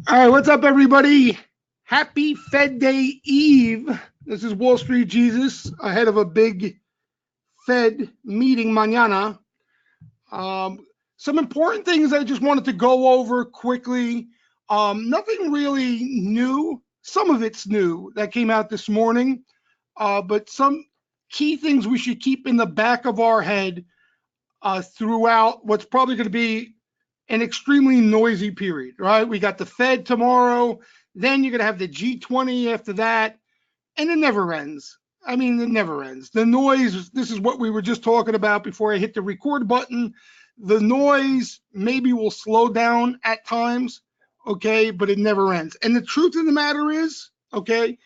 All right, what's up, everybody? Happy Fed Day Eve. This is Wall Street Jesus ahead of a big Fed meeting mañana. Some important things I just wanted to go over quickly. Nothing really new. Some of it's new that came out this morning, but some key things we should keep in the back of our head throughout what's probably going to be an extremely noisy period, right? We got the Fed tomorrow, then you're going to have the G20 after that, and it never ends. I mean, it never ends. The noise, this is what we were just talking about before I hit the record button. The noise maybe will slow down at times, okay, but it never ends. And the truth of the matter is, okay,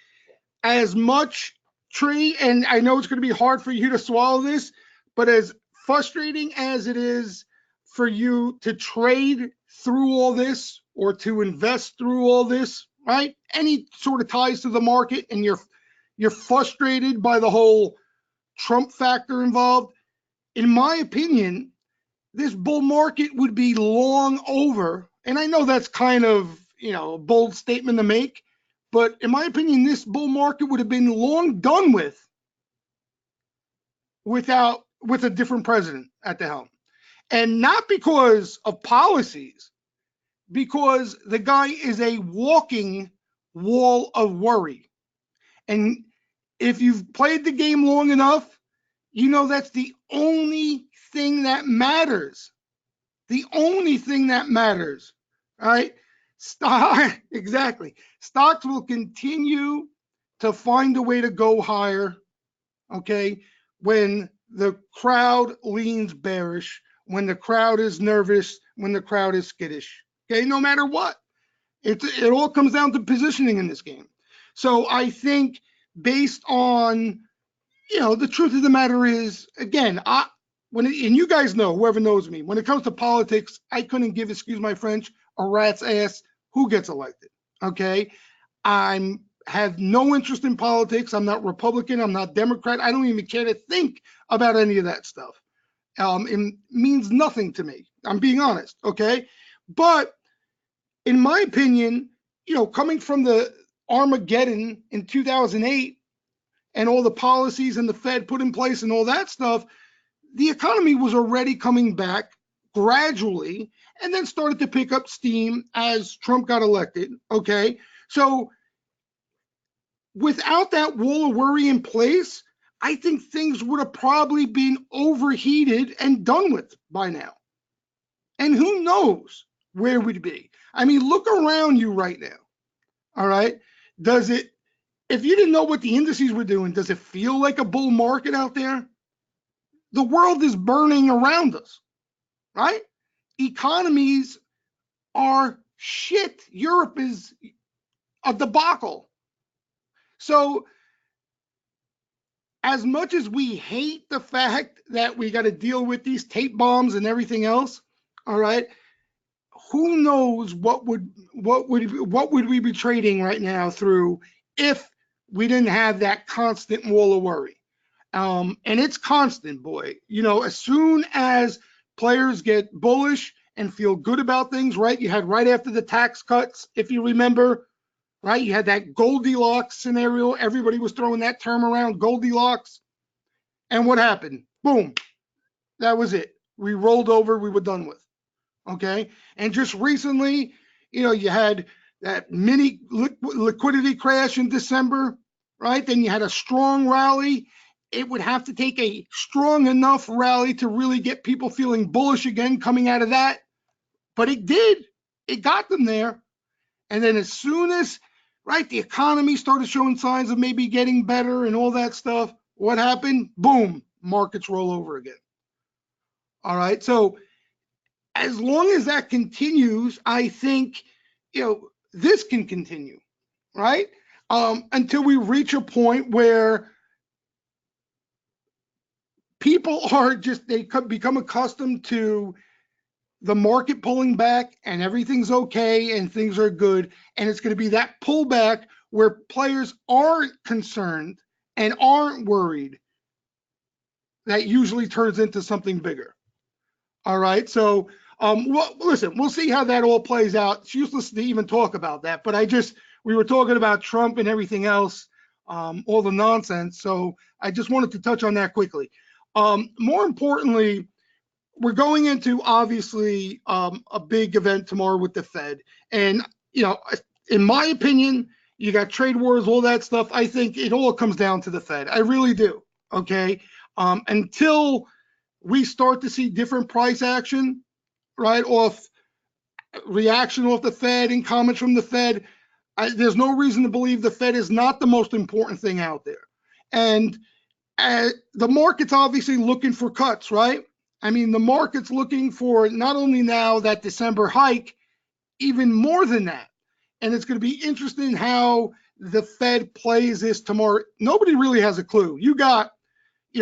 as much tree, and I know it's going to be hard for you to swallow this, but as frustrating as it is for you to trade through all this or to invest through all this, right? Any sort of ties to the market, and you're frustrated by the whole Trump factor involved. In my opinion, this bull market would be long over. And I know that's kind of, a bold statement to make, but in my opinion, this bull market would have been long done with with a different president at the helm. And not because of policies, because the guy is a walking wall of worry. And if you've played the game long enough, you know that's the only thing that matters. The only thing that matters, right? Exactly. Stocks will continue to find a way to go higher, okay, when the crowd leans bearish, when the crowd is nervous, when the crowd is skittish, okay, no matter what. It all comes down to positioning in this game. So I think based on, the truth of the matter is, again, and you guys know, whoever knows me, when it comes to politics, I couldn't give, excuse my French, a rat's ass who gets elected, okay? I have no interest in politics. I'm not Republican. I'm not Democrat. I don't even care to think about any of that stuff. It means nothing to me. I'm being honest, okay? But in my opinion, coming from the Armageddon in 2008 and all the policies and the Fed put in place and all that stuff, the economy was already coming back gradually and then started to pick up steam as Trump got elected, okay? So without that wall of worry in place, I think things would have probably been overheated and done with by now. And who knows where we'd be? I mean, look around you right now, all right? If you didn't know what the indices were doing, does it feel like a bull market out there? The world is burning around us, right? Economies are shit. Europe is a debacle. So as much as we hate the fact that we got to deal with these tape bombs and everything else, all right, who knows what would we be trading right now through if we didn't have that constant wall of worry. And it's constant, boy. As soon as players get bullish and feel good about things, right? You had right after the tax cuts, if you remember, right? You had that Goldilocks scenario. Everybody was throwing that term around, Goldilocks. And what happened? Boom. That was it. We rolled over. We were done with. Okay. And just recently, you had that mini liquidity crash in December, right? Then you had a strong rally. It would have to take a strong enough rally to really get people feeling bullish again coming out of that. But it did. It got them there. And then as soon as, right, the economy started showing signs of maybe getting better and all that stuff, what happened? Boom, markets roll over again. All right. So as long as that continues, I think, this can continue, right? Until we reach a point where people they become accustomed to the market pulling back and everything's okay and things are good. And it's going to be that pullback where players aren't concerned and aren't worried. That usually turns into something bigger. All right. So, well, listen, we'll see how that all plays out. It's useless to even talk about that, but we were talking about Trump and everything else, all the nonsense. So I just wanted to touch on that quickly. More importantly, we're going into obviously a big event tomorrow with the Fed. And, you know, in my opinion, you got trade wars, all that stuff. I think it all comes down to the Fed. I really do. Okay. Until we start to see different price action, right, off reaction off the Fed and comments from the Fed, there's no reason to believe the Fed is not the most important thing out there. And the market's obviously looking for cuts, right? I mean, the market's looking for not only now that December hike, even more than that. And it's going to be interesting how the Fed plays this tomorrow. Nobody really has a clue. You got,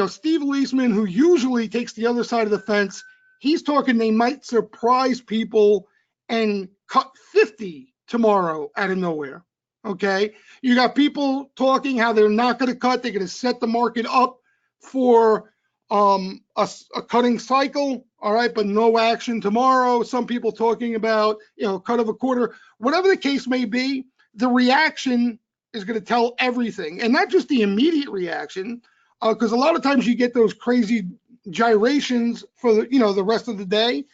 Steve Leisman, who usually takes the other side of the fence. He's talking they might surprise people and cut 50 tomorrow out of nowhere. Okay. You got people talking how they're not going to cut. They're going to set the market up for a cutting cycle. All right. But no action tomorrow. Some people talking about, cut of a quarter, whatever the case may be. The reaction is going to tell everything, and not just the immediate reaction, because a lot of times you get those crazy gyrations for the rest of the day.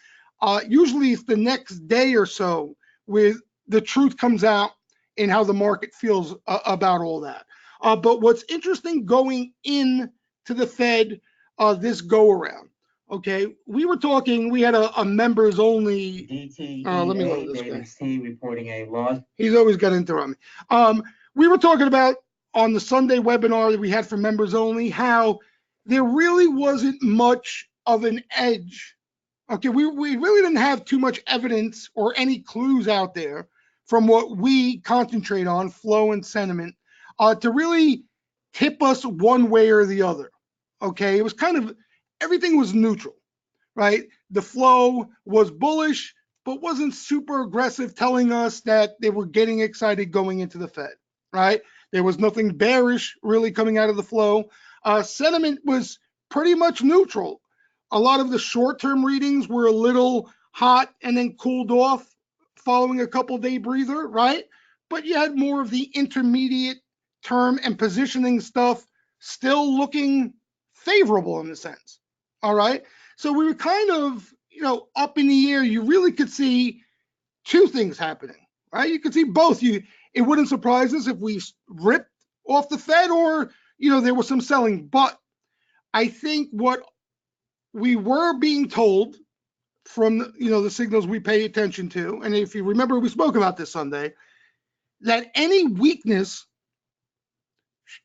Usually it's the next day or so with the truth comes out in how the market feels about all that. But what's interesting going in to the Fed this go around, okay, we had a members only. Let me load this guy. Reporting a loss. He's always got to interrupt me. We were talking about on the Sunday webinar that we had for members only, how there really wasn't much of an edge. Okay, we really didn't have too much evidence or any clues out there from what we concentrate on, flow and sentiment, to really tip us one way or the other. Okay, it was kind of, everything was neutral, right? The flow was bullish, but wasn't super aggressive, telling us that they were getting excited going into the Fed, right? There was nothing bearish really coming out of the flow. Sentiment was pretty much neutral. A lot of the short-term readings were a little hot and then cooled off following a couple-day breather, right? But you had more of the intermediate term and positioning stuff still looking favorable in a sense, all right? So we were kind of, up in the air. You really could see two things happening, right? You could see both. It wouldn't surprise us if we ripped off the Fed or, there was some selling. But I think what we were being told from, the signals we pay attention to, and if you remember, we spoke about this Sunday, that any weakness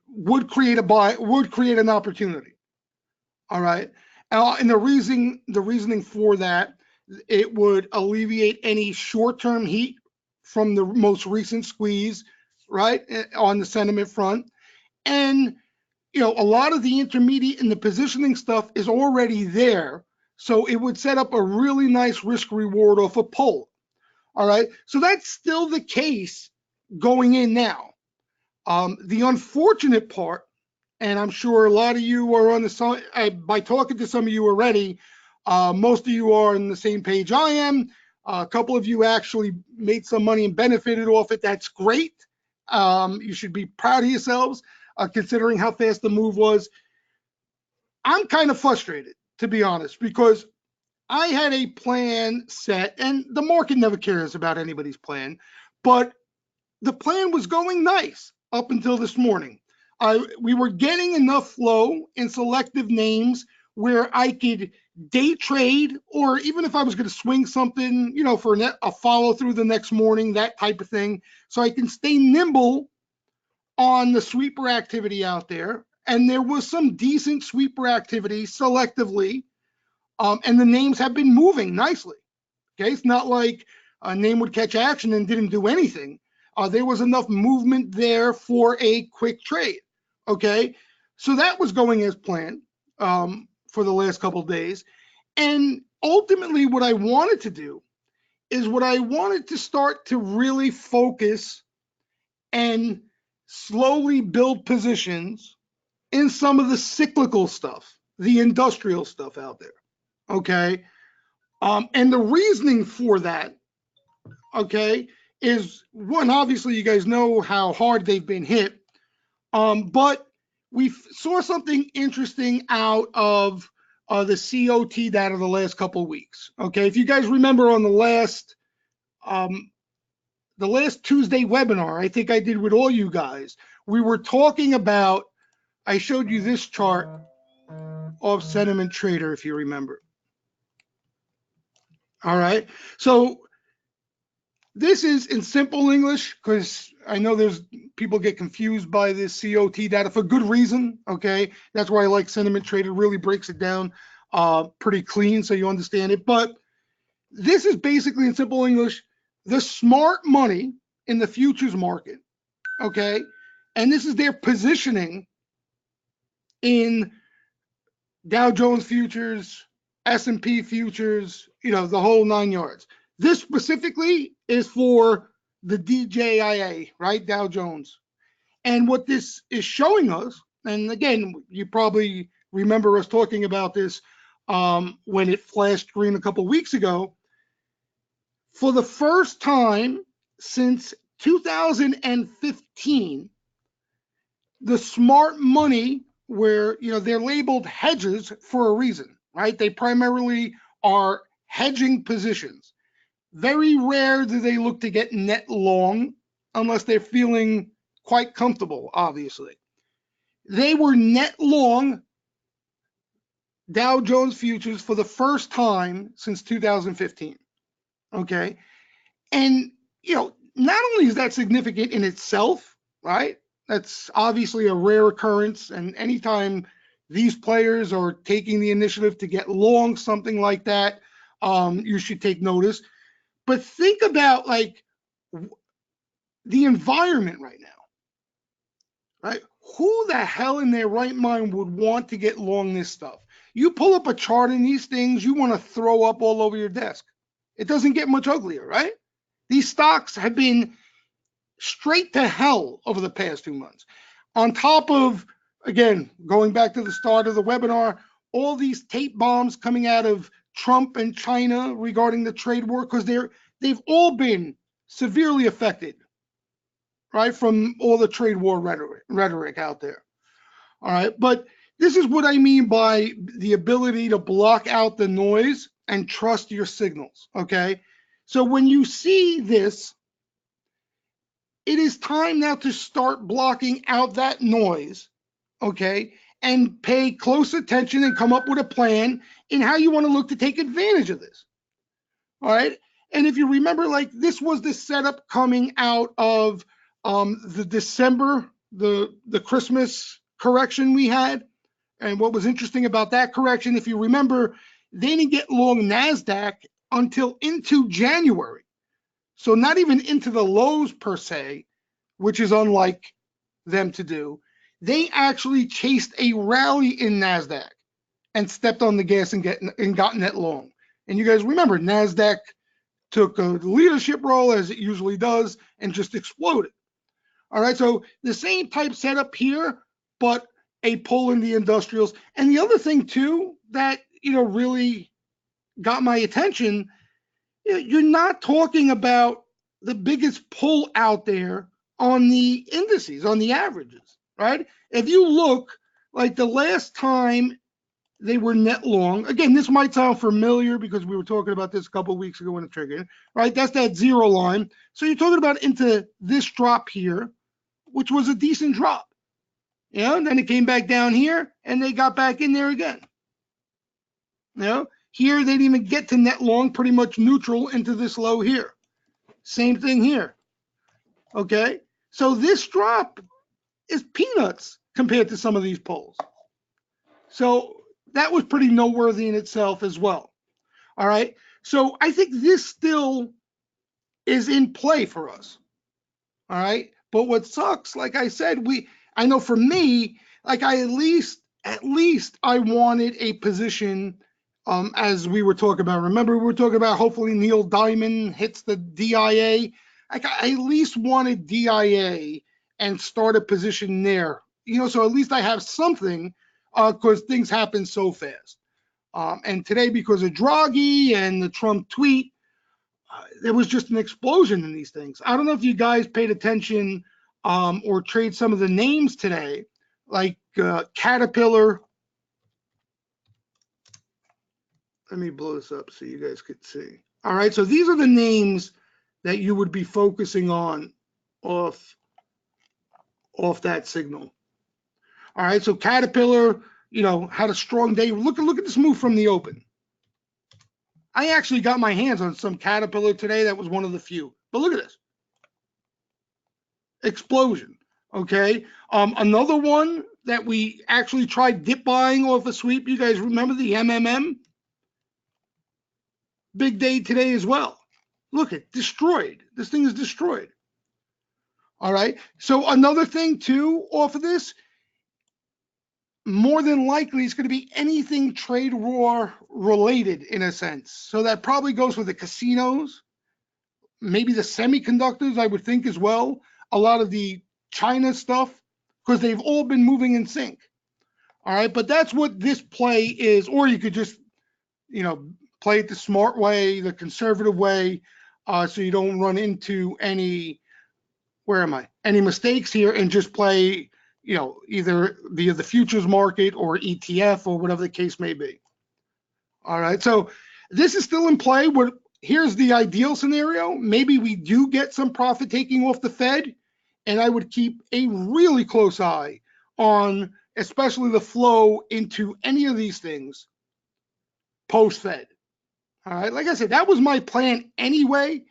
would create an opportunity. All right. And the reasoning for that, it would alleviate any short-term heat from the most recent squeeze, right, on the sentiment front. And, a lot of the intermediate and the positioning stuff is already there. So it would set up a really nice risk reward off a pull. All right. So that's still the case going in now. The unfortunate part, and I'm sure a lot of you are on the side, by talking to some of you already, most of you are on the same page I am. A couple of you actually made some money and benefited off it. That's great. You should be proud of yourselves, considering how fast the move was. I'm kind of frustrated, to be honest, because I had a plan set, and the market never cares about anybody's plan, but the plan was going nice up until this morning. We were getting enough flow in selective names where I could day trade, or even if I was going to swing something, for a follow through the next morning, that type of thing. So I can stay nimble on the sweeper activity out there. And there was some decent sweeper activity selectively. And the names have been moving nicely. Okay. It's not like a name would catch action and didn't do anything. There was enough movement there for a quick trade. Okay. So that was going as planned for the last couple of days. And ultimately, what I wanted to do is start to really focus and slowly build positions in some of the cyclical stuff, the industrial stuff out there. Okay. And the reasoning for that, okay, is one, obviously you guys know how hard they've been hit, but we saw something interesting out of the COT data the last couple of weeks. Okay, if you guys remember on the last Tuesday webinar, I think I did with all you guys, we were talking about, I showed you this chart of sentiment trader, if you remember. All right, so this is in simple English, because I know there's people get confused by this COT data for good reason. Okay, that's why I like sentiment trader, really breaks it down pretty clean so you understand it. But this is basically in simple English, the smart money in the futures market. Okay, and this is their positioning in Dow Jones futures, S&P futures, the whole 9 yards. This specifically is for the DJIA, right? Dow Jones. And what this is showing us, and again, you probably remember us talking about this when it flashed green a couple weeks ago. For the first time since 2015, the smart money, where they're labeled hedges for a reason, right? They primarily are hedging positions. Very rare do they look to get net long unless they're feeling quite comfortable, obviously. They were net long Dow Jones futures for the first time since 2015. Okay. And, not only is that significant in itself, right? That's obviously a rare occurrence. And anytime these players are taking the initiative to get long something like that, you should take notice. But think about the environment right now, right? Who the hell in their right mind would want to get long this stuff? You pull up a chart in these things, you want to throw up all over your desk. It doesn't get much uglier, right? These stocks have been straight to hell over the past 2 months. On top of, again, going back to the start of the webinar, all these tape bombs coming out of Trump and China regarding the trade war, because they've all been severely affected, right, from all the trade war rhetoric out there. All right, but this is what I mean by the ability to block out the noise and trust your signals, okay? So when you see this, it is time now to start blocking out that noise, okay, and pay close attention and come up with a plan in how you want to look to take advantage of this. All right. And if you remember, this was the setup coming out of the December, the Christmas correction we had. And what was interesting about that correction, if you remember, they didn't get long NASDAQ until into January. So not even into the lows per se, which is unlike them to do. They actually chased a rally in NASDAQ and stepped on the gas and got net long. And you guys remember, NASDAQ took a leadership role, as it usually does, and just exploded. All right, so the same type setup here, but a pull in the industrials. And the other thing too that really got my attention, you're not talking about the biggest pull out there on the indices, on the averages, right? If you look, the last time they were net long, again, this might sound familiar because we were talking about this a couple of weeks ago when it triggered, right? That's that zero line. So you're talking about into this drop here, which was a decent drop. And then it came back down here and they got back in there again. Here they didn't even get to net long, pretty much neutral into this low here. Same thing here. Okay, so this drop is peanuts compared to some of these pulls. So that was pretty noteworthy in itself as well. All right, so I think this still is in play for us. All right, but what sucks, like I said, I know for me, I at least I wanted a position, as we were talking about. Remember, we were talking about hopefully Neil Diamond hits the DIA. I at least wanted DIA and start a position there, so at least I have something, because things happen so fast. And today, because of Draghi and the Trump tweet, there was just an explosion in these things. I don't know if you guys paid attention or trade some of the names today, like Caterpillar. Let me blow this up so you guys could see. All right, so these are the names that you would be focusing on off that signal. All right, so Caterpillar, had a strong day. Look at this move from the open. I actually got my hands on some Caterpillar today. That was one of the few. But look at this. Explosion. Okay. Another one that we actually tried dip buying off a sweep. You guys remember the MMM? Big day today as well. Look at destroyed. This thing is destroyed. All right. So another thing too off of this, more than likely it's going to be anything trade war related in a sense. So that probably goes with the casinos, maybe the semiconductors, I would think as well. A lot of the China stuff, because they've all been moving in sync. All right, but that's what this play is. Or you could just, play it the smart way, the conservative way, so you don't run into any mistakes here, and just play, either via the futures market or ETF or whatever the case may be. All right, so this is still in play. Here's the ideal scenario. Maybe we do get some profit taking off the Fed, and I would keep a really close eye on especially the flow into any of these things post-Fed. All right, like I said, that was my plan anyway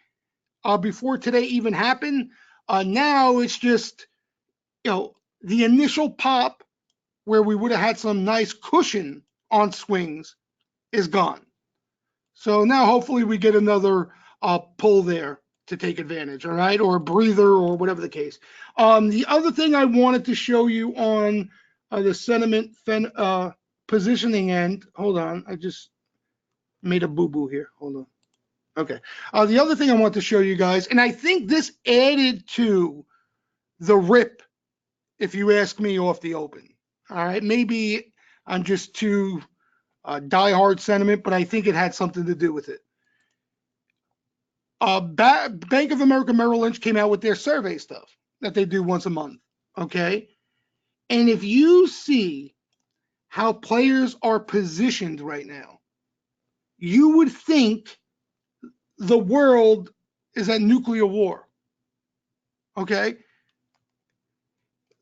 before today even happened. Now it's just, the initial pop where we would have had some nice cushion on swings is gone. So now hopefully we get another pull there to take advantage, all right, or a breather or whatever the case. The other thing I wanted to show you on the sentiment positioning end, hold on, I just made a boo-boo here, hold on. Okay, the other thing I want to show you guys, and I think this added to the rip, if you ask me, off the open, all right, maybe I'm just too diehard sentiment, but I think it had something to do with it. Bank of America Merrill Lynch came out with their survey stuff that they do once a month, okay? And if you see how players are positioned right now, you would think the world is at nuclear war, okay?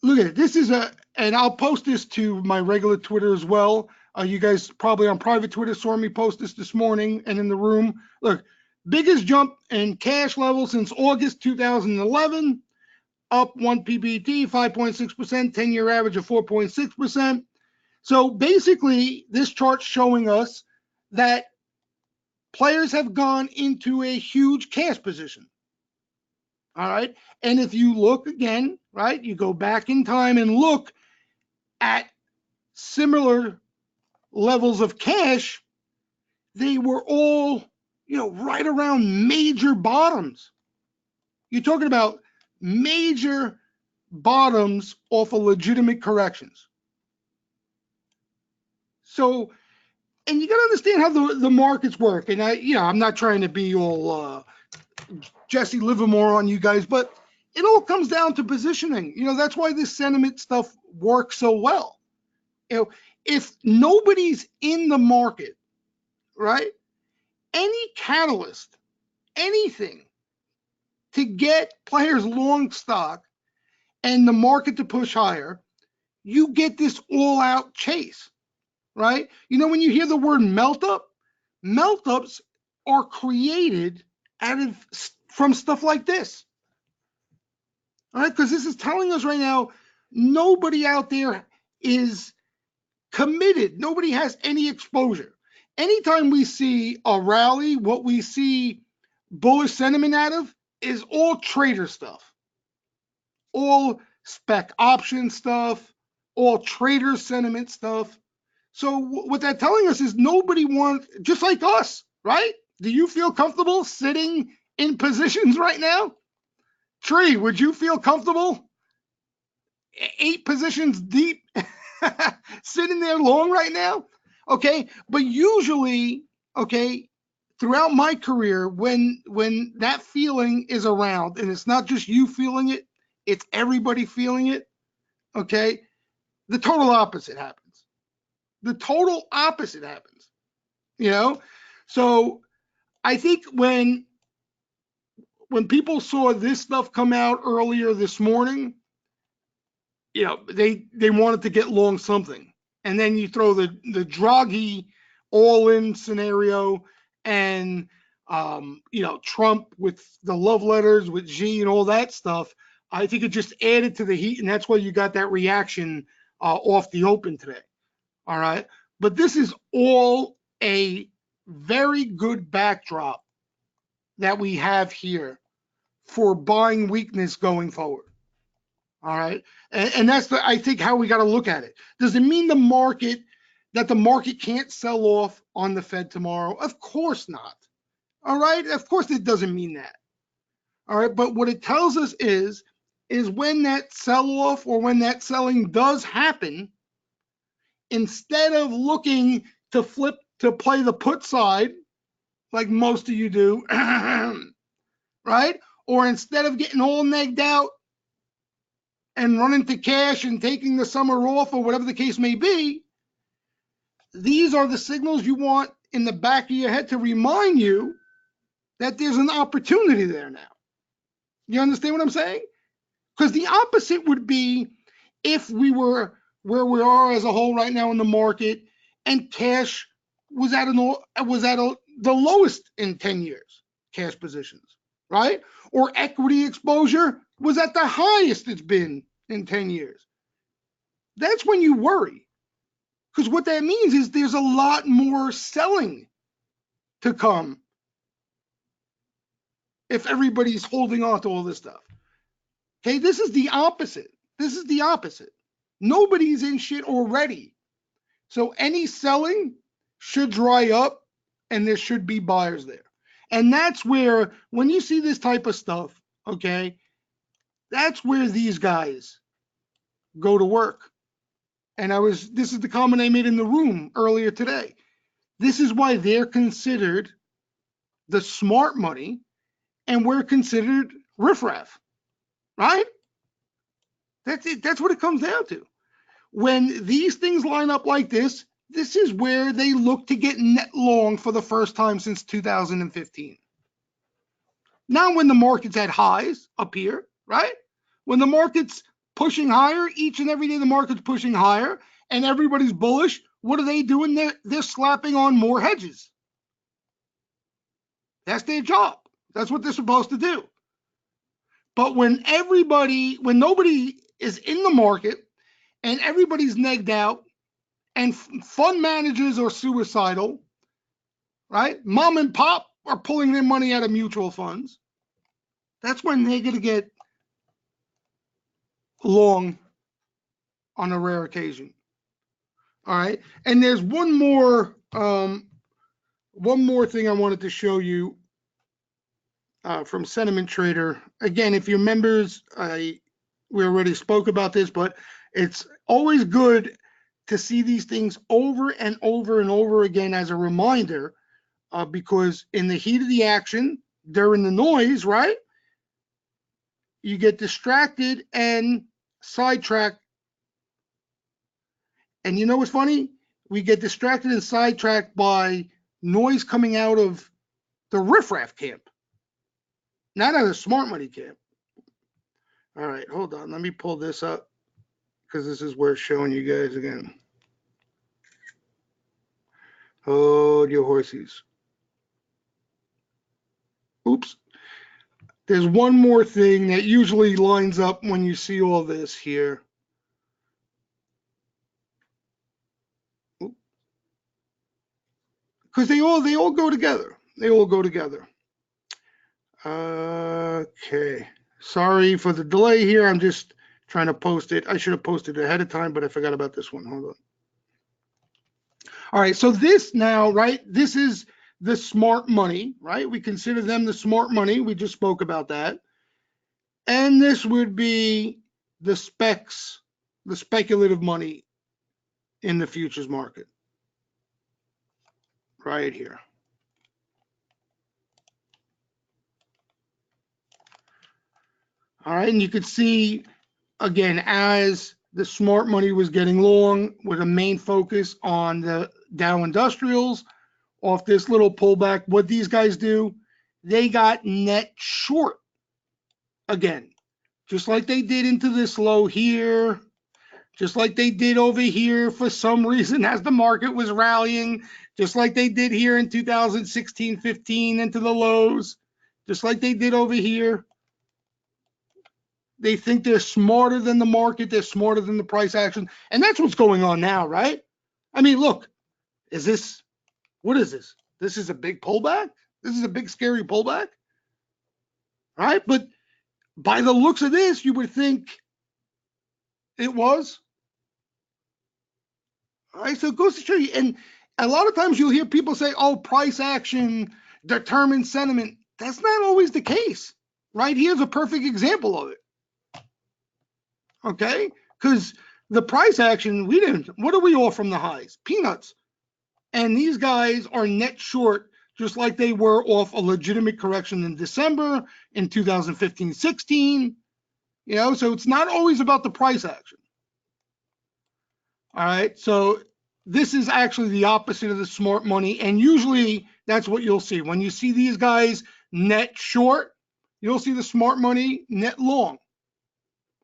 Look at it. This is and I'll post this to my regular Twitter as well. You guys probably on private Twitter saw me post this morning and in the room. Look, biggest jump in cash levels since August 2011, up 1 PBT, 5.6%, 10-year average of 4.6%. So basically, this chart's showing us that players have gone into a huge cash position. All right. And if you look again, right, you go back in time and look at similar levels of cash, they were all, right around major bottoms. You're talking about major bottoms off of legitimate corrections. So, and you got to understand how the markets work. And I'm not trying to be all Jesse Livermore on you guys, but it all comes down to positioning. That's why this sentiment stuff works so well. If nobody's in the market, right, any catalyst, anything to get players long stock and the market to push higher, you get this all-out chase, right? When you hear the word melt-up, melt-ups are created from stuff like this. All right, because this is telling us right now, nobody out there is committed. Nobody has any exposure. Anytime we see a rally, what we see bullish sentiment out of is all trader stuff, all spec option stuff, all trader sentiment stuff. So what that's telling us is nobody wants, just like us, right? Do you feel comfortable sitting in positions right now? Tree, would you feel comfortable 8 positions deep sitting there long right now? Okay, but usually, okay, throughout my career, when that feeling is around, and it's not just you feeling it, it's everybody feeling it. Okay, the total opposite happens. The total opposite happens. You know, so I think when people saw this stuff come out earlier this morning, they wanted to get long something, and then you throw the Draghi all in scenario, and Trump with the love letters with Xi and all that stuff. I think it just added to the heat, and that's why you got that reaction off the open today. All right, but this is all a very good backdrop that we have here for buying weakness going forward. All right. And that's I think how we got to look at it. Does it mean that the market can't sell off on the Fed tomorrow? Of course not. All right. Of course it doesn't mean that. All right. But what it tells us is when that sell off or when that selling does happen, instead of looking to play the put side, like most of you do, right? Or instead of getting all negged out and running to cash and taking the summer off or whatever the case may be, these are the signals you want in the back of your head to remind you that there's an opportunity there now. You understand what I'm saying? Because the opposite would be if we were where we are as a whole right now in the market and cash was at the lowest in 10 years, cash positions, right? Or equity exposure was at the highest it's been in 10 years. That's when you worry. Because what that means is there's a lot more selling to come if everybody's holding on to all this stuff. Okay, this is the opposite. This is the opposite. Nobody's in shit already. So any selling should dry up and there should be buyers there. And that's where, when you see this type of stuff, okay, that's where these guys go to work. And this is the comment I made in the room earlier today. This is why they're considered the smart money and we're considered riffraff, right? That's it. That's what it comes down to. When these things line up like this is where they look to get net long for the first time since 2015. Now, when the market's at highs up here, right? When the market's pushing higher, each and every day the market's pushing higher and everybody's bullish, what are they doing? They're slapping on more hedges. That's their job. That's what they're supposed to do. But when nobody is in the market and everybody's negged out and fund managers are suicidal, right? Mom and pop are pulling their money out of mutual funds. That's when they're going to get long on a rare occasion. All right. And there's one more thing I wanted to show you from Sentiment Trader. Again, if you're members, we already spoke about this, but it's always good to see these things over and over and over again as a reminder, because in the heat of the action, during the noise, right, you get distracted and sidetracked. And you know what's funny? We get distracted and sidetracked by noise coming out of the riffraff camp, not out of the smart money camp. All right, hold on. Let me pull this up because this is worth showing you guys again. Hold your horses. Oops. There's one more thing that usually lines up when you see all this here. Because they all go together. They all go together. Okay. Sorry for the delay here. I'm just trying to post it. I should have posted it ahead of time, but I forgot about this one. Hold on. All right. So this now, right? This is the smart money, right? We consider them the smart money. We just spoke about that. And this would be the specs, the speculative money in the futures market. right here. All right, and you could see, again, as the smart money was getting long with a main focus on the Dow Industrials off this little pullback, what these guys do, they got net short again, just like they did into this low here, just like they did over here for some reason as the market was rallying, just like they did here in 2016-15 into the lows, just like they did over here. They think they're smarter than the market, they're smarter than the price action, and that's what's going on now, right? I mean, look, what is this? This is a big pullback? This is a big scary pullback, right? But by the looks of this, you would think it was. All right, so it goes to show you, and a lot of times you'll hear people say, oh, price action determines sentiment. That's not always the case. Right here's a perfect example of it. Okay, because the price action, what are we off from the highs? Peanuts. And these guys are net short, just like they were off a legitimate correction in December in 2015-16. So it's not always about the price action. All right, so this is actually the opposite of the smart money, and usually that's what you'll see. When you see these guys net short, you'll see the smart money net long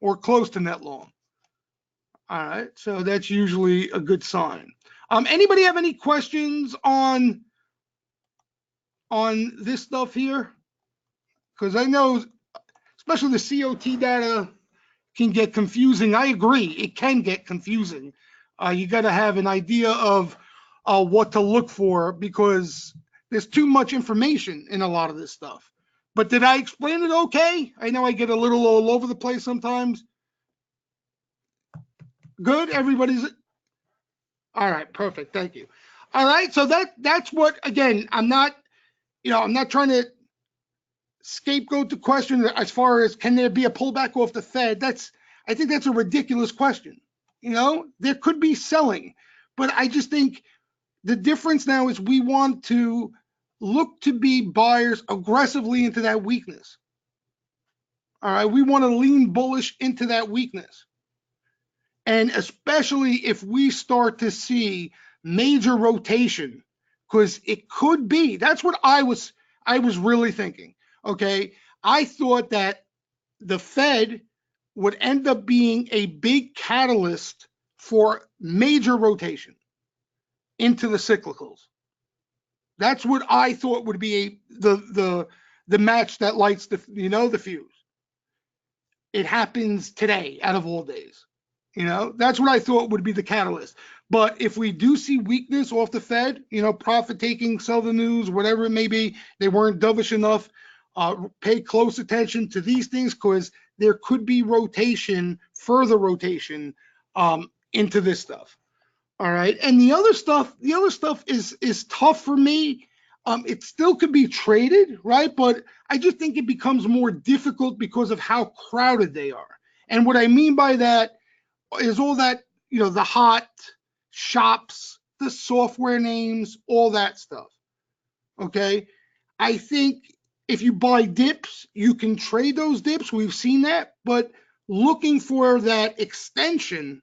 or close to net long. All right, so that's usually a good sign. Anybody have any questions on this stuff here? Because I know, especially the COT data can get confusing. I agree, it can get confusing. You got to have an idea of what to look for because there's too much information in a lot of this stuff. But did I explain it okay? I know I get a little all over the place sometimes. Good, everybody's all right, perfect, thank you. All right, so that's what, again, I'm not trying to scapegoat the question as far as can there be a pullback off the Fed. I think that's a ridiculous question. There could be selling, but I just think the difference now is we want to look to be buyers aggressively into that weakness. All right, we want to lean bullish into that weakness. And especially if we start to see major rotation, because it could be, that's what I was really thinking. Okay, I thought that the Fed would end up being a big catalyst for major rotation into the cyclicals. That's what I thought would be the match that lights the fuse. It happens today out of all days. That's what I thought would be the catalyst. But if we do see weakness off the Fed, profit taking, sell the news, whatever it may be, they weren't dovish enough. Pay close attention to these things because there could be rotation, further rotation into this stuff. All right, and the other stuff is tough for me. It still could be traded, right? But I just think it becomes more difficult because of how crowded they are. And what I mean by that is all that, the hot shops, the software names, all that stuff. Okay, I think if you buy dips, you can trade those dips. We've seen that, but looking for that extension,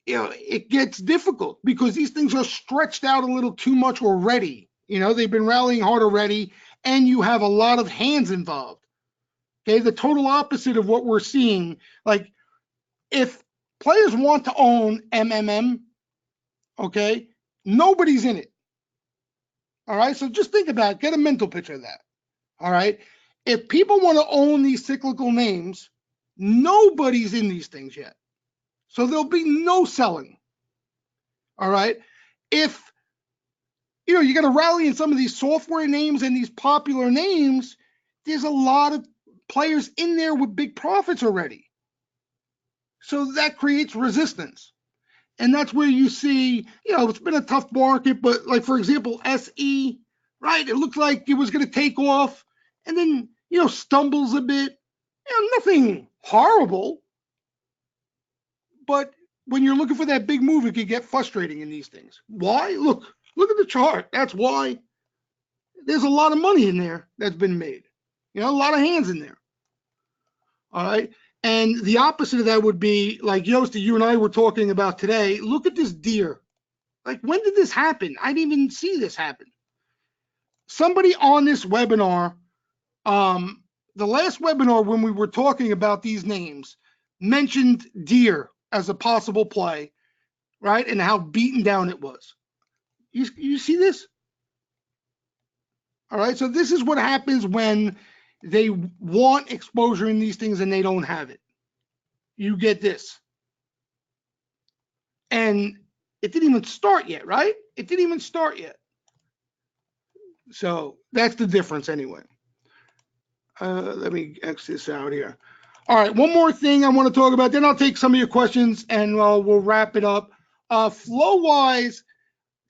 it gets difficult because these things are stretched out a little too much already. They've been rallying hard already, and you have a lot of hands involved. Okay, the total opposite of what we're seeing. Like, if players want to own MMM, okay, nobody's in it. All right, so just think about it. Get a mental picture of that. All right, if people want to own these cyclical names, nobody's in these things yet. So there'll be no selling. All right. If you're going to rally in some of these software names and these popular names, there's a lot of players in there with big profits already. So that creates resistance. And that's where you see, it's been a tough market, but like, for example, SE, right? It looked like it was going to take off and then, stumbles a bit. Nothing horrible. But when you're looking for that big move, it can get frustrating in these things. Why? Look, Look at the chart. That's why there's a lot of money in there that's been made. You know, a lot of hands in there. All right. And the opposite of that would be like Yosti, you and I were talking about today. Look at this deer. Like, when did this happen? I didn't even see this happen. Somebody on this webinar, the last webinar when we were talking about these names, mentioned deer as a possible play, right? And how beaten down it was. You see this? All right. So this is what happens when they want exposure in these things and they don't have it. You get this. And it didn't even start yet, right? It didn't even start yet. So that's the difference anyway. Let me X this out here. All right, one more thing I want to talk about, then I'll take some of your questions and we'll wrap it up. Flow-wise,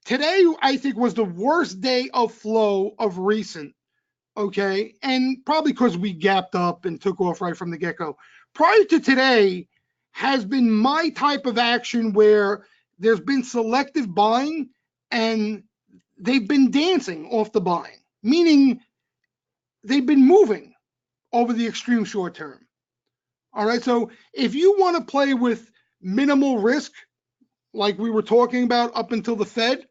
today I think was the worst day of flow of recent, okay? And probably because we gapped up and took off right from the get-go. Prior to today has been my type of action where there's been selective buying and they've been dancing off the buying, meaning they've been moving over the extreme short term. All right, so if you want to play with minimal risk, like we were talking about up until the Fed,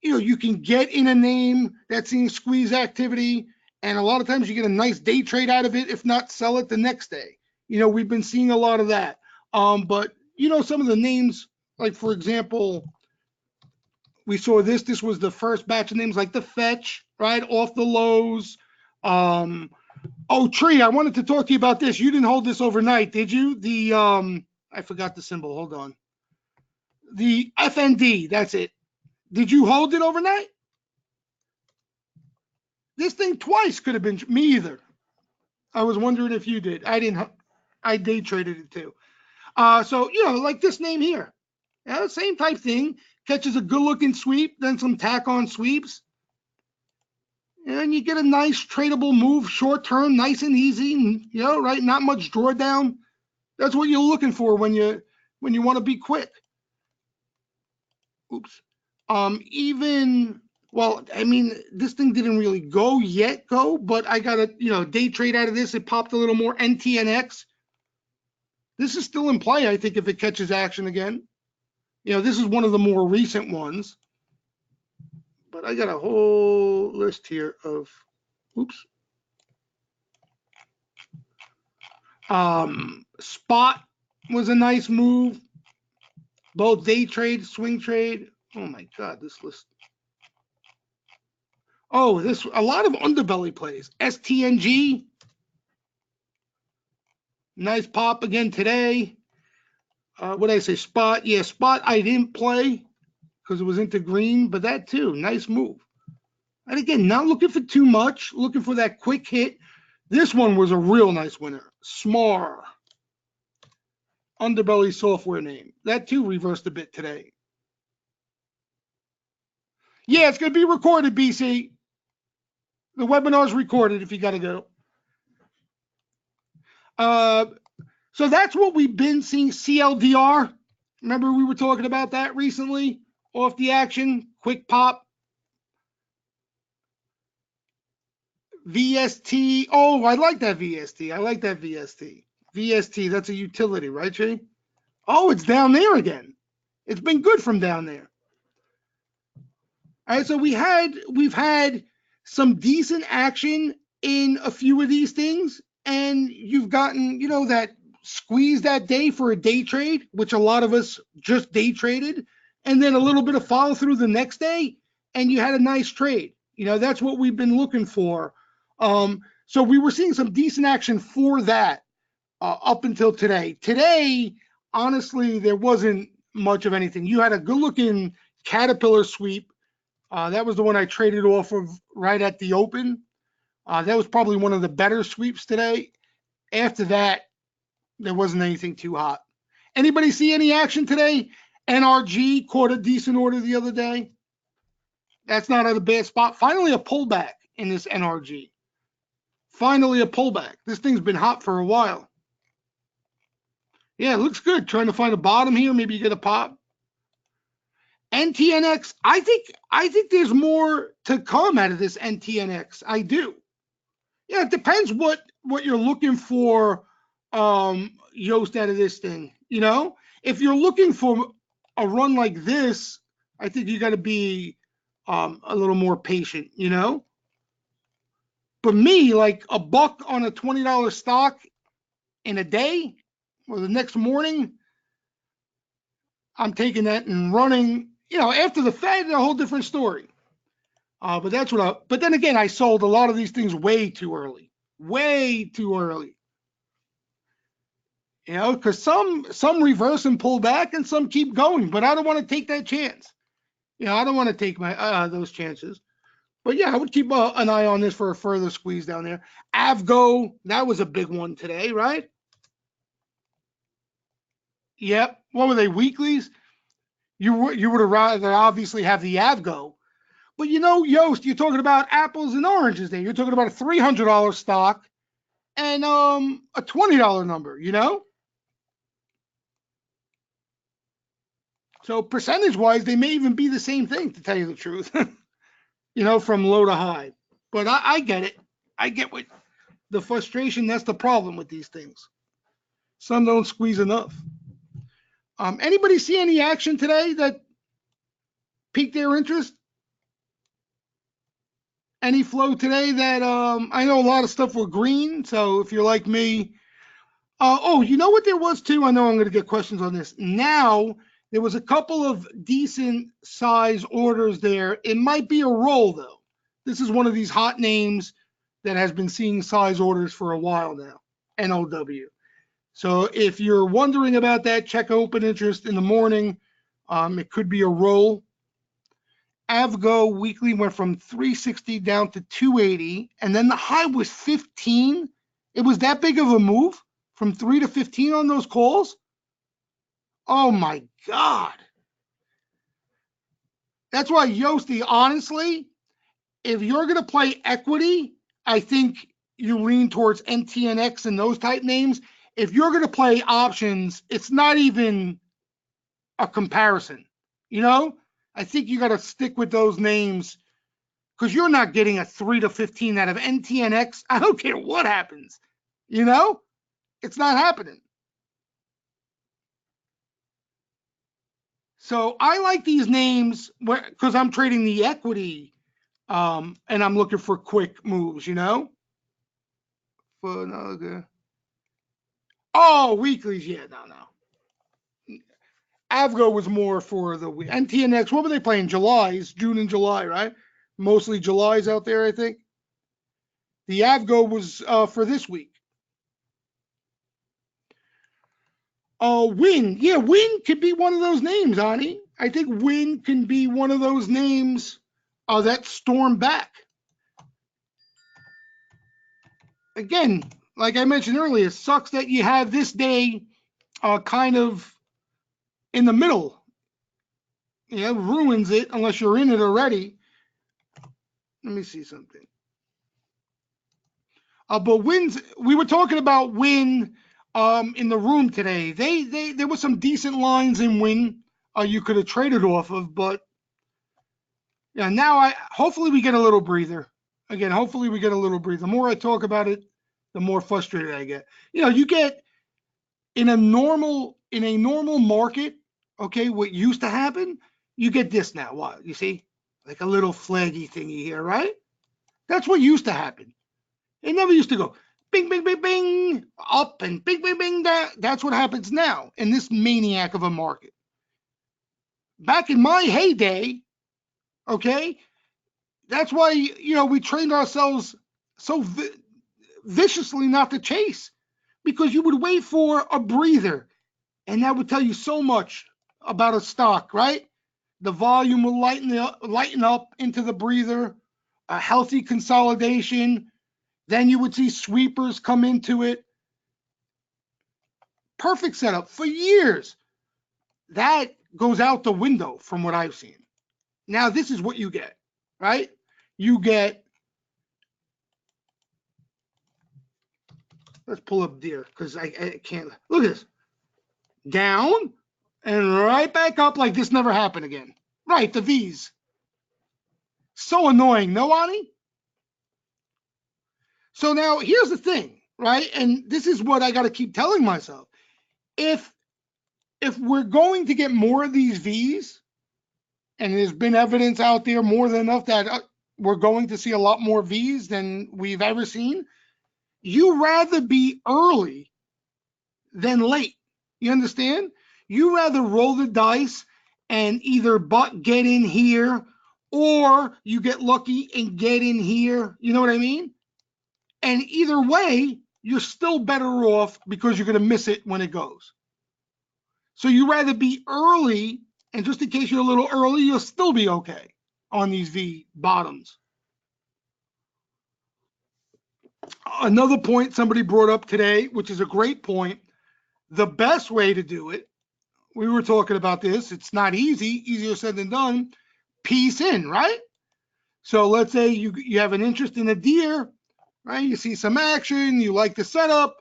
you know, you can get in a name that's seeing squeeze activity, and a lot of times you get a nice day trade out of it, if not sell it the next day. You know, we've been seeing a lot of that. But, you know, some of the names, like, for example, we saw this. This was the first batch of names like the Fetch, right, off the lows. Oh, Tree, I wanted to talk to you about this. You didn't hold this overnight, did you? The, I forgot the symbol. Hold on. The FND, that's it. Did you hold it overnight? This thing twice could have been me either. I was wondering if you did. I didn't. I day traded it too. So, you know, like this name here. Yeah, same type thing. Catches a good looking sweep, then some tack on sweeps. And you get a nice tradable move, short term, nice and easy, and, you know, right? Not much drawdown. That's what you're looking for when you want to be quick. Oops. Even, well, I mean, this thing didn't really go, but I got a, you know, day trade out of this. It popped a little more. NTNX. This is still in play, I think, if it catches action again. You know, this is one of the more recent ones. But I got a whole list here of, oops. Spot was a nice move. Both day trade, swing trade. Oh my God, this list. Oh, this, a lot of underbelly plays. STNG. Nice pop again today. What did I say? Spot. Yeah, spot I didn't play because it was into green, but that too, nice move. And again, not looking for too much, looking for that quick hit. This one was a real nice winner. SMAR. Underbelly software name. That too reversed a bit today. Yeah, it's going to be recorded, BC. The webinar's recorded if you got to go. So that's what we've been seeing. CLDR. Remember we were talking about that recently? Off the action, quick pop. VST. Oh, I like that VST. I like that VST. VST, that's a utility, right, Jay? Oh, it's down there again. It's been good from down there. All right, so we've had some decent action in a few of these things, and you've gotten, you know, that squeeze that day for a day trade, which a lot of us just day traded, and then a little bit of follow through the next day, and you had a nice trade. You know, that's what we've been looking for. So we were seeing some decent action for that up until today. Today, honestly, there wasn't much of anything. You had a good looking Caterpillar sweep. That was the one I traded off of right at the open. That was probably one of the better sweeps today. After that, there wasn't anything too hot. Anybody see any action today? NRG caught a decent order the other day. That's not at a bad spot. Finally, a pullback in this NRG. Finally, a pullback. This thing's been hot for a while. Yeah, it looks good. Trying to find a bottom here. Maybe you get a pop. NTNX, I think there's more to come out of this NTNX. I do. Yeah, it depends what you're looking for, Yoast, out of this thing. If you're looking for a run like this, I think you got to be a little more patient. But me, like a buck on a $20 stock in a day or the next morning, I'm taking that and running. After the Fed, a whole different story. But that's what. But then again, I sold a lot of these things way too early. Way too early. Because some reverse and pull back, and some keep going. But I don't want to take that chance. I don't want to take my those chances. But yeah, I would keep an eye on this for a further squeeze down there. Avgo, that was a big one today, right? Yep. What were they, weeklies? You would have rather obviously have the Avgo. But Yoast, you're talking about apples and oranges there. You're talking about a $300 stock and a $20 number, So percentage-wise, they may even be the same thing, to tell you the truth, from low to high. But I get it. I get what the frustration, that's the problem with these things. Some don't squeeze enough. Anybody see any action today that piqued their interest? Any flow today that I know a lot of stuff were green, so if you're like me, you know what there was too? I know I'm going to get questions on this. Now, there was a couple of decent size orders there. It might be a roll, though. This is one of these hot names that has been seeing size orders for a while now, NOW. So if you're wondering about that, check open interest in the morning. It could be a roll. Avgo weekly went from 360 down to 280, and then the high was 15. It was that big of a move from 3 to 15 on those calls. Oh my God. That's why, Yosti, honestly, if you're going to play equity, I think you lean towards NTNX and those type names. If you're going to play options, it's not even a comparison. I think you got to stick with those names because you're not getting a 3 to 15 out of NTNX. I don't care what happens. It's not happening. So I like these names because I'm trading the equity and I'm looking for quick moves, For another. Oh, weeklies. Yeah, no. Avgo was more for the week. NTNX, what were they playing? July's, June and July, right? Mostly July's out there, I think. The Avgo was for this week. Win. Yeah, Win could be one of those names, Ani. I think Win can be one of those names that storm back. Again, like I mentioned earlier, it sucks that you have this day kind of in the middle. Ruins it unless you're in it already. Let me see something. But Win's, we were talking about Win in the room today. There were some decent lines in Win you could have traded off of, but yeah, now hopefully we get a little breather. Again, hopefully we get a little breather. The more I talk about it, the more frustrated I get. You get in a normal market, okay, what used to happen, you get this now. What? You see? Like a little flaggy thingy here, right? That's what used to happen. It never used to go bing, bing, bing, bing, up and bing, bing, bing, down. That's what happens now in this maniac of a market. Back in my heyday, okay, that's why, we trained ourselves so viciously not to chase, because you would wait for a breather, and that would tell you so much about a stock, right? The volume will lighten up into the breather, a healthy consolidation. Then you would see sweepers come into it. Perfect setup for years. That goes out the window from what I've seen. Now this is what you get, right? You get, let's pull up there because I can't. Look at this. Down and right back up like this never happened again. Right, the V's. So annoying, no, Ani? So now here's the thing, right? And this is what I got to keep telling myself. If we're going to get more of these V's, and there's been evidence out there more than enough that we're going to see a lot more V's than we've ever seen, you rather be early than late. You understand? You rather roll the dice and either get in here or you get lucky and get in here. You know what I mean? And either way, you're still better off because you're going to miss it when it goes. So you rather be early, and just in case you're a little early, you'll still be okay on these V bottoms. Another point somebody brought up today, which is a great point, the best way to do it, we were talking about this, it's not easy, easier said than done, piece in, right? So let's say you have an interest in a deer, right? You see some action, you like the setup,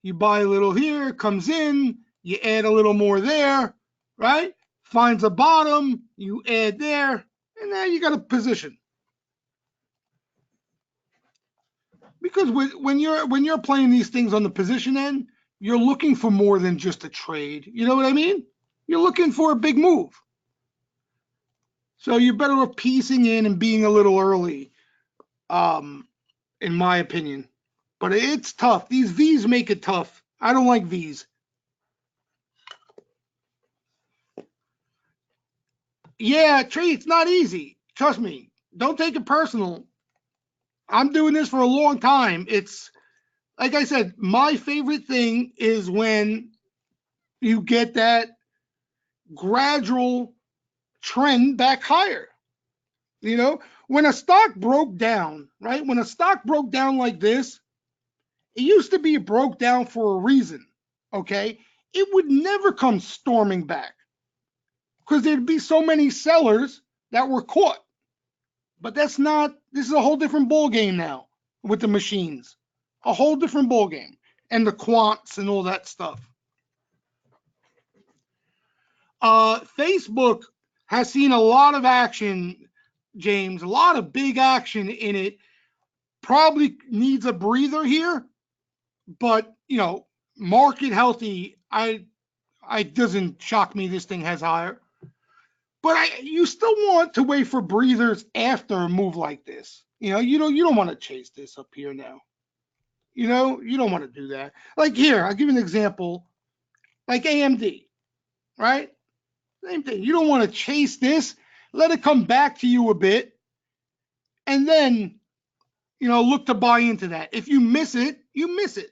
you buy a little here, comes in, you add a little more there, right? Finds a bottom, you add there, and now you got a position. Because when you're playing these things on the position end, you're looking for more than just a trade. You know what I mean? You're looking for a big move. So you're better off piecing in and being a little early, in my opinion. But it's tough. These V's make it tough. I don't like V's. Yeah, trade, it's not easy. Trust me. Don't take it personal. I'm doing this for a long time. It's like I said, my favorite thing is when you get that gradual trend back higher. You know, when a stock broke down, right? When a stock broke down like this, it used to be it broke down for a reason, okay? It would never come storming back because there'd be so many sellers that were caught. But that's not, this is a whole different ball game now with the machines. A whole different ball game and the quants and all that stuff. Facebook has seen a lot of action, James, a lot of big action in it. Probably needs a breather here, but you know, market healthy. I doesn't shock me this thing has higher, but you still want to wait for breathers after a move like this. You know, you don't want to chase this up here now. You know, you don't want to do that. Like here, I'll give you an example. Like AMD, right? Same thing. You don't want to chase this. Let it come back to you a bit, and then look to buy into that. If you miss it, you miss it.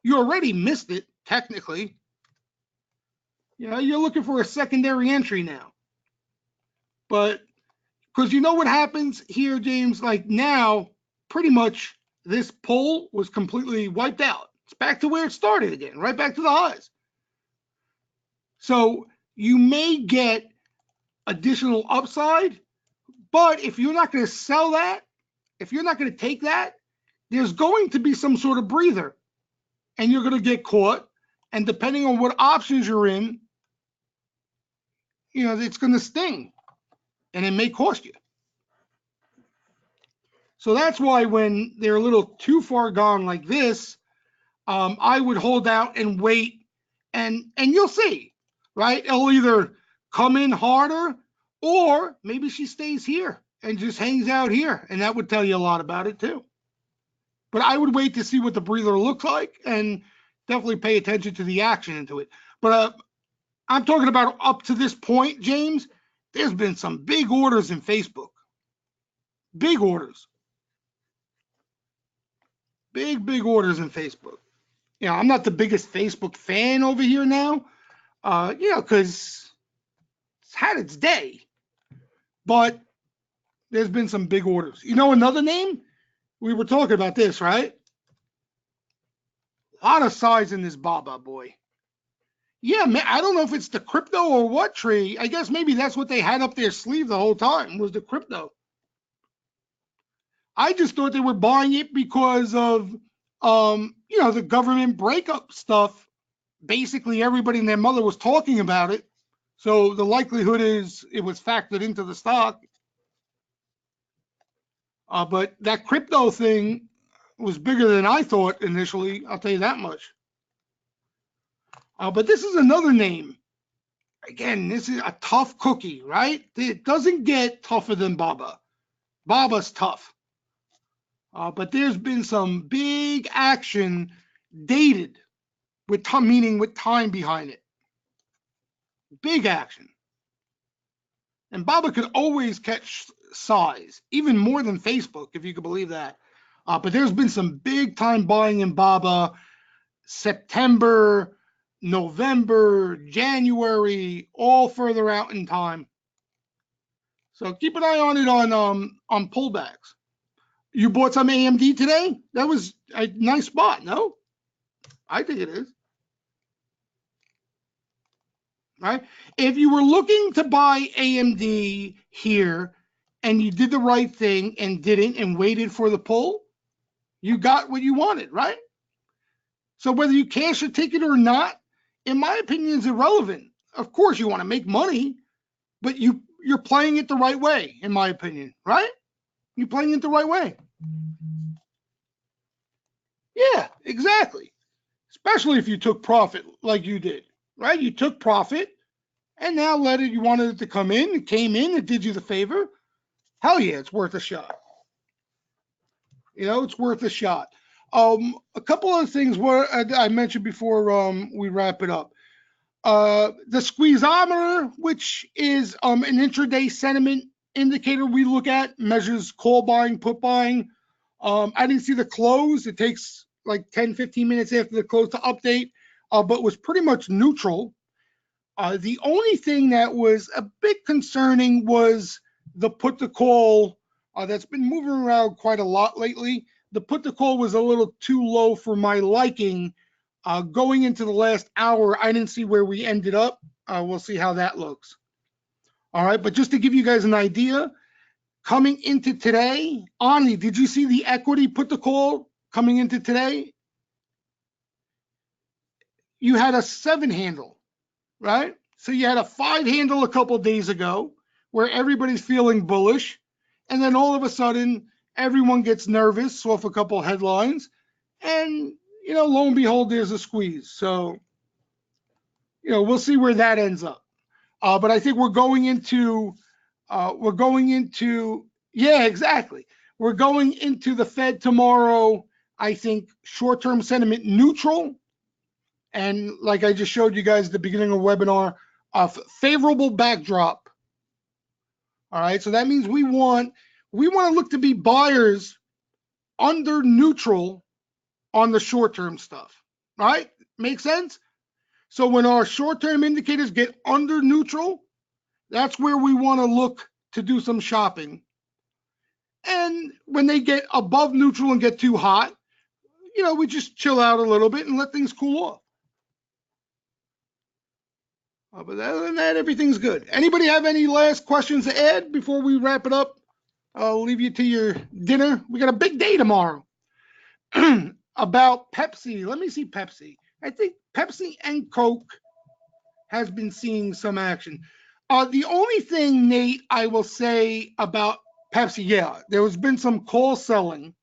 You already missed it technically. You're looking for a secondary entry now. But because you know what happens here, James, like now, pretty much this pull was completely wiped out. It's back to where it started again, right back to the highs. So you may get additional upside, but if you're not going to sell that, if you're not going to take that, there's going to be some sort of breather and you're going to get caught. And depending on what options you're in, it's going to sting and it may cost you. So that's why when they're a little too far gone like this, I would hold out and wait, and you'll see, right? It'll either come in harder or maybe she stays here and just hangs out here, and that would tell you a lot about it too. But I would wait to see what the breather looks like and definitely pay attention to the action into it. But I'm talking about up to this point, James, there's been some big orders in Facebook. Big orders. Big orders in Facebook. I'm not the biggest Facebook fan over here now, because it's had its day. But there's been some big orders. Another name? We were talking about this, right? A lot of size in this Baba boy. Yeah, man, I don't know if it's the crypto or what tree. I guess maybe that's what they had up their sleeve the whole time was the crypto. I just thought they were buying it because of, the government breakup stuff. Basically, everybody and their mother was talking about it. So the likelihood is it was factored into the stock. But that crypto thing was bigger than I thought initially. I'll tell you that much. But this is another name. Again, this is a tough cookie, right? It doesn't get tougher than Baba. Baba's tough. But there's been some big action dated with time, meaning with time behind it. Big action. And Baba could always catch size, even more than Facebook, if you could believe that. But there's been some big time buying in Baba, September, November, January, all further out in time. So keep an eye on it on pullbacks. You bought some AMD today? That was a nice spot, no? I think it is. Right? If you were looking to buy AMD here and you did the right thing and didn't and waited for the pull, you got what you wanted, right? So whether you cash a ticket or not, in my opinion, is irrelevant. Of course, you want to make money, but you're playing it the right way, in my opinion, right? You're playing it the right way. Yeah, exactly. Especially if you took profit like you did, right? You took profit and now you wanted it to come in. It came in, it did you the favor. Hell yeah, it's worth a shot. You know, it's worth a shot. A couple of things I mentioned before we wrap it up. The squeezometer, which is an intraday sentiment indicator we look at, measures call buying, put buying. I didn't see the close. It takes like 10, 15 minutes after the close to update, but was pretty much neutral. The only thing that was a bit concerning was the put to call that's been moving around quite a lot lately. The put to call was a little too low for my liking. Going into the last hour, I didn't see where we ended up. We'll see how that looks. All right, but just to give you guys an idea, coming into today, Ani, did you see the equity put the call coming into today? You had a 7 handle, right? So you had a 5 handle a couple of days ago where everybody's feeling bullish. And then all of a sudden, everyone gets nervous off a couple of headlines. And, you know, lo and behold, there's a squeeze. So, you know, we'll see where that ends up. But I think we're going into, yeah, exactly. We're going into the Fed tomorrow, I think, short-term sentiment neutral. And like I just showed you guys at the beginning of the webinar, a favorable backdrop. All right, so that means we want to look to be buyers under neutral on the short-term stuff. All right, make sense? So when our short-term indicators get under neutral, that's where we want to look to do some shopping. And when they get above neutral and get too hot, you know, we just chill out a little bit and let things cool off. But other than that, everything's good. Anybody have any last questions to add before we wrap it up? I'll leave you to your dinner. We got a big day tomorrow. About Pepsi. Let me see Pepsi. I think Pepsi and Coke has been seeing some action. The only thing, Nate, I will say about Pepsi, yeah, there has been some call selling.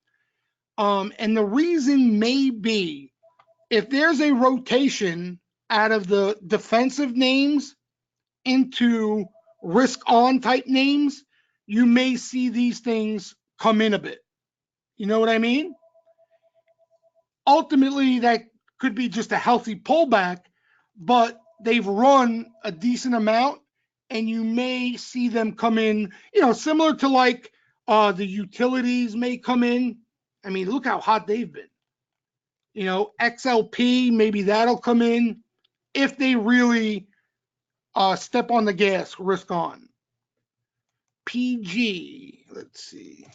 And the reason may be if there's a rotation out of the defensive names into risk on type names, you may see these things come in a bit. You know what I mean? Ultimately, that could be just a healthy pullback, but they've run a decent amount and you may see them come in, you know, similar to like the utilities may come in. I mean, look how hot they've been. You know, XLP, maybe that'll come in if they really step on the gas, risk on. PG, let's see.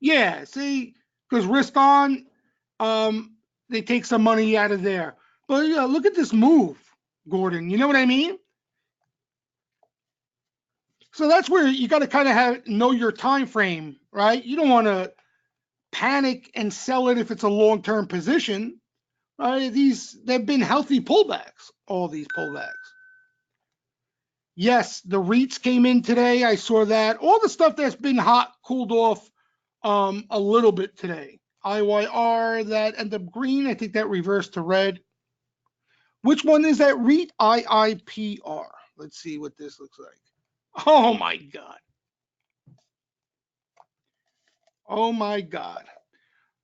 Yeah, see, because risk on, they take some money out of there. But yeah, look at this move, Gordon. You know what I mean? So that's where you got to kind of know your time frame, right? You don't want to panic and sell it if it's a long-term position. Right? They've been healthy pullbacks, all these pullbacks. Yes, the REITs came in today. I saw that. All the stuff that's been hot cooled off a little bit today. IYR, that ended up green. I think that reversed to red. Which one is that REIT? IIPR. Let's see what this looks like. Oh my God. Oh my God.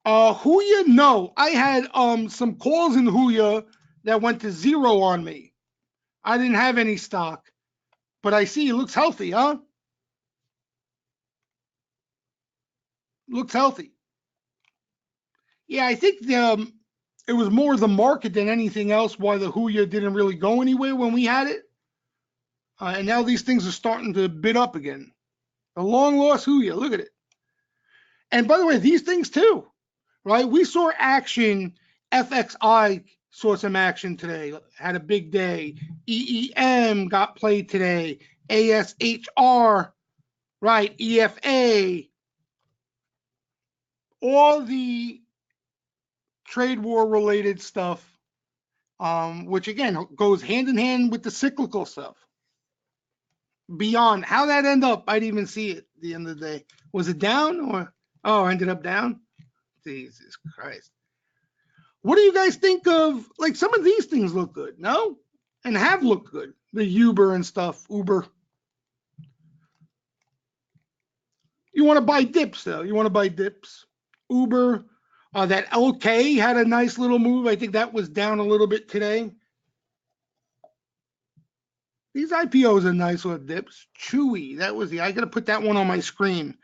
Huya, no. I had some calls in Huya that went to zero on me. I didn't have any stock, but I see it looks healthy, huh? Looks healthy. Yeah, I think it was more the market than anything else why the Huya didn't really go anywhere when we had it. And now these things are starting to bid up again. The long lost Huya, look at it. And by the way, these things too, right? We saw action. FXI saw some action today, had a big day. EEM got played today. ASHR, right? EFA, all the trade war related stuff, which again goes hand in hand with the cyclical stuff. Beyond how that end up, I didn't even see it at the end of the day. Was it down or ended up down? Jesus Christ. What do you guys think of, like, some of these things look good, no? And have looked good. The Uber and stuff, Uber. You want to buy dips, though. You want to buy dips. Uber, that LK had a nice little move. I think that was down a little bit today. These IPOs are nice with dips. Chewy, that was I got to put that one on my screen.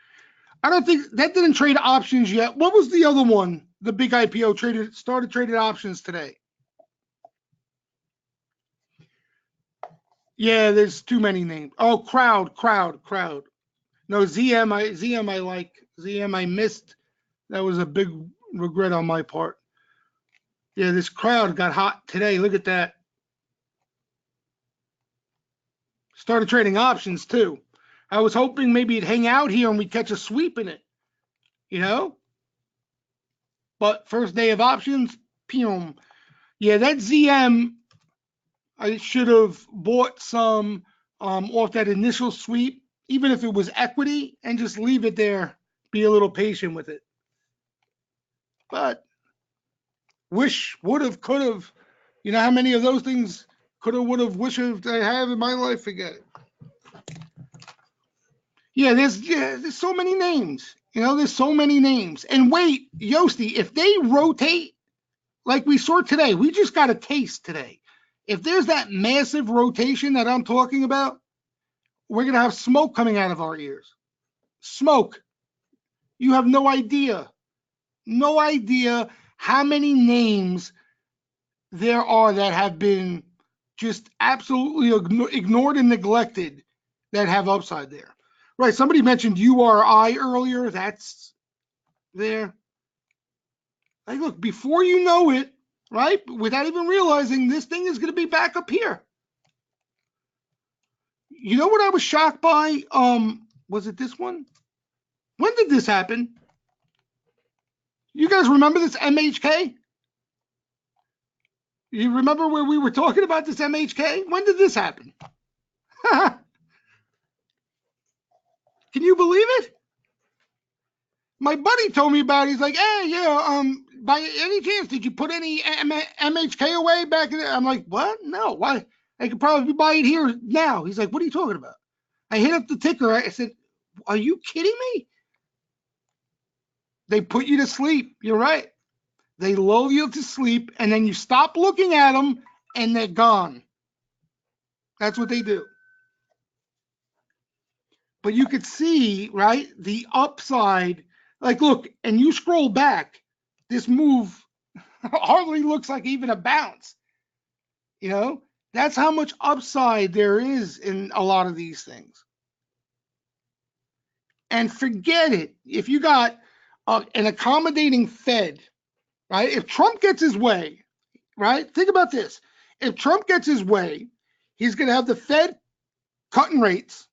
I don't think that didn't trade options yet. What was the other one? The big IPO started traded options today. Yeah, there's too many names. Oh, crowd. No, ZM I like. ZM I missed. That was a big regret on my part. Yeah, this crowd got hot today. Look at that. Started trading options too. I was hoping maybe it'd hang out here and we'd catch a sweep in it. You know? But first day of options, pew. Yeah, that ZM, I should have bought some off that initial sweep, even if it was equity, and just leave it there. Be a little patient with it. But wish, would have, could have. You know how many of those things could have, would have, wish have I have in my life? Forget it. Yeah, there's so many names. You know, there's so many names. And wait, Yosti, if they rotate like we saw today, we just got a taste today. If there's that massive rotation that I'm talking about, we're going to have smoke coming out of our ears. Smoke. You have no idea. No idea how many names there are that have been just absolutely ignored and neglected that have upside there. Right. Somebody mentioned URI earlier. That's there. Like, look, before you know it, right, without even realizing, this thing is going to be back up here. You know what I was shocked by? Was it this one? When did this happen? You guys remember this MHK? You remember where we were talking about this MHK? When did this happen? Can you believe it? My buddy told me about it. He's like, hey, yeah, by any chance, did you put any MHK away back in there? I'm like, what? No, why? I could probably buy it here now. He's like, what are you talking about? I hit up the ticker. I said, are you kidding me? They put you to sleep. You're right. They lull you to sleep, and then you stop looking at them, and they're gone. That's what they do. But you could see, right, the upside. Like, look, and you scroll back, this move hardly looks like even a bounce. You know, that's how much upside there is in a lot of these things. And forget it. If you got an accommodating Fed, right? If Trump gets his way, right? Think about this. If Trump gets his way, he's going to have the Fed cutting rates.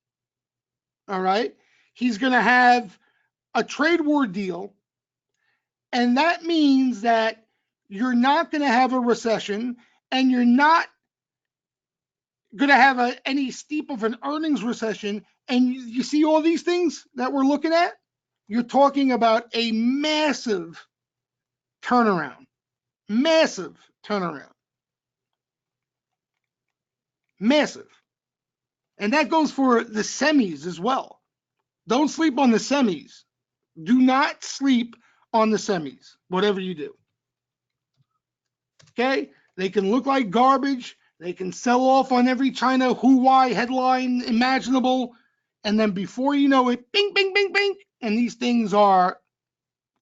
All right. He's going to have a trade war deal. And that means that you're not going to have a recession, and you're not going to have any steep of an earnings recession, and you see all these things that we're looking at, you're talking about a massive turnaround. Massive turnaround. Massive. And that goes for the semis as well. Don't sleep on the semis. Do not sleep on the semis, whatever you do. Okay? They can look like garbage. They can sell off on every China Huawei headline imaginable. And then before you know it, bing, bing, bing, bing. And these things are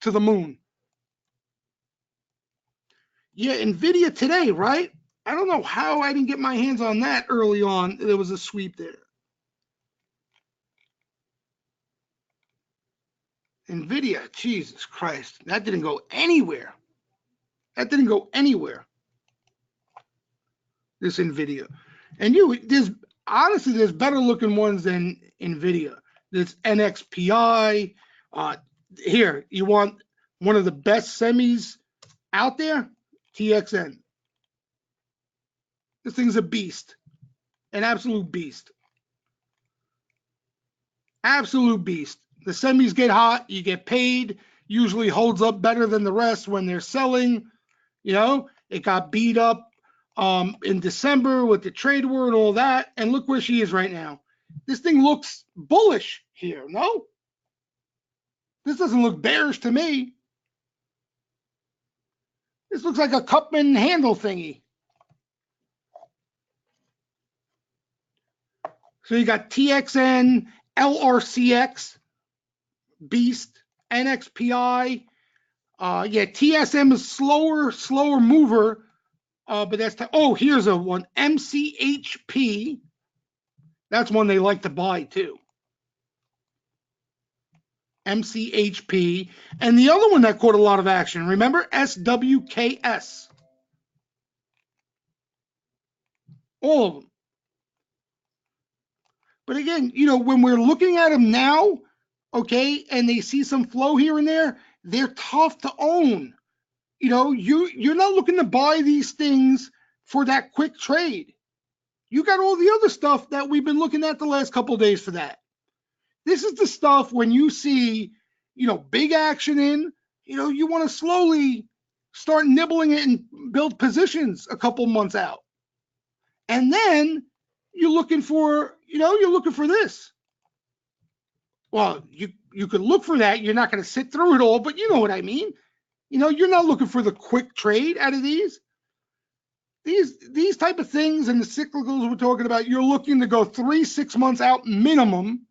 to the moon. Yeah, NVIDIA today, right? I don't know how I didn't get my hands on that early on. There was a sweep there. NVIDIA, Jesus Christ. That didn't go anywhere. That didn't go anywhere. This NVIDIA. And there's better looking ones than NVIDIA. There's NXPI. Here, you want one of the best semis out there? TXN. This thing's a beast. An absolute beast. Absolute beast. The semis get hot, you get paid, usually holds up better than the rest when they're selling. You know, it got beat up in December with the trade war and all that. And look where she is right now. This thing looks bullish here, no? This doesn't look bearish to me. This looks like a Cupman handle thingy. So you got TXN, LRCX, Beast, NXPI. Yeah, TSM is slower mover. But that's here's a one, MCHP. That's one they like to buy too. MCHP. And the other one that caught a lot of action, remember? SWKS. All of them. But again, when we're looking at them now, okay, and they see some flow here and there, they're tough to own. You're not looking to buy these things for that quick trade. You got all the other stuff that we've been looking at the last couple of days for that. This is the stuff when you see, big action in, you want to slowly start nibbling it and build positions a couple months out. And then you're looking for this. Well, you could look for that. You're not going to sit through it all, but you know what I mean. You're not looking for the quick trade out of these. These type of things and the cyclicals we're talking about, you're looking to go 3-6 months out minimum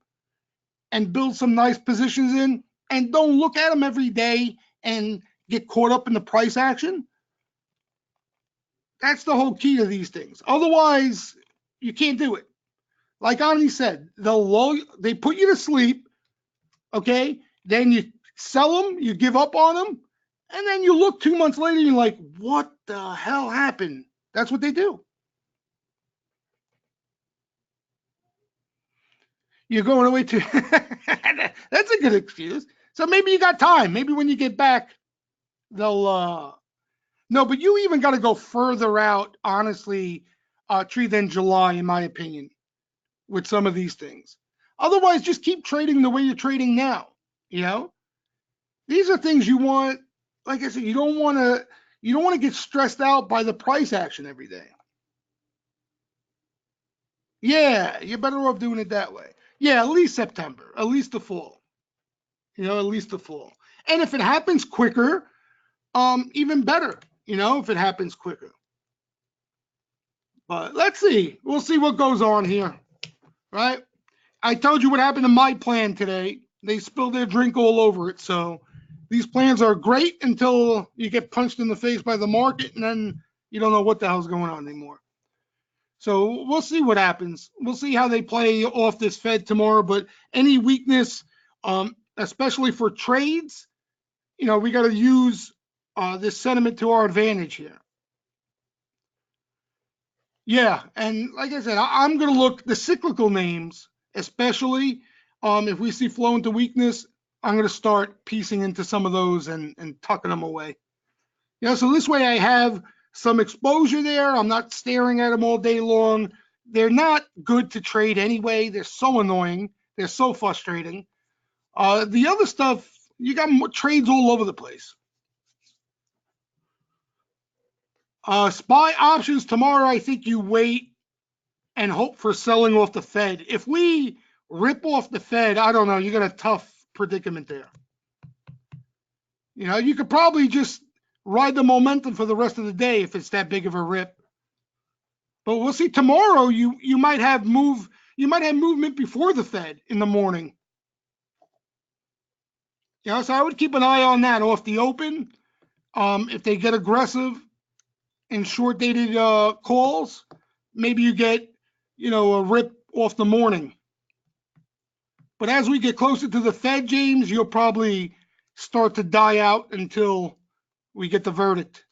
and build some nice positions in, and don't look at them every day and get caught up in the price action. That's the whole key to these things. Otherwise, you can't do it. Like Ani said, they put you to sleep, okay? Then you sell them, you give up on them, and then you look 2 months later and you're like, what the hell happened? That's what they do. You're going away to that's a good excuse. So maybe you got time. Maybe when you get back, they'll no, but you even got to go further out, honestly, Tree, than July, in my opinion, with some of these things. Otherwise, just keep trading the way you're trading now. These are things you want. Like I said, you don't want to get stressed out by the price action every day. Yeah, you're better off doing it that way. Yeah, at least September, at least the fall. At least the fall. And if it happens quicker, even better. If it happens quicker. But let's see. We'll see what goes on here, right? I told you what happened to my plan today. They spilled their drink all over it. So these plans are great until you get punched in the face by the market, and then you don't know what the hell's going on anymore. So we'll see what happens. We'll see how they play off this Fed tomorrow. But any weakness, especially for trades, we got to use this sentiment to our advantage here. Yeah, and like I said, I'm going to look the cyclical names, especially if we see flow into weakness. I'm going to start piecing into some of those and tucking them away. So this way I have some exposure there. I'm not staring at them all day long. they're not good to trade anyway. They're so annoying. They're so frustrating. The other stuff, you got trades all over the place. SPY options tomorrow, I think you wait and hope for selling off the Fed. If we rip off the Fed, I don't know, you got a tough predicament there. You know, you could probably just ride the momentum for the rest of the day if it's that big of a rip. But we'll see. Tomorrow you might have movement before the Fed in the morning. You know, so I would keep an eye on that off the open. If they get aggressive in short dated calls, maybe you get, you know, a rip off the morning. But as we get closer to the Fed, James, you'll probably start to die out until we get the verdict.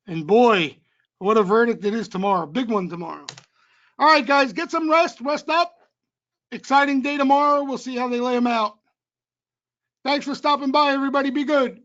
And boy, what a verdict it is tomorrow. Big one tomorrow. All right, guys, get some rest. Rest up. Exciting day tomorrow. We'll see how they lay them out. Thanks for stopping by, everybody. Be good.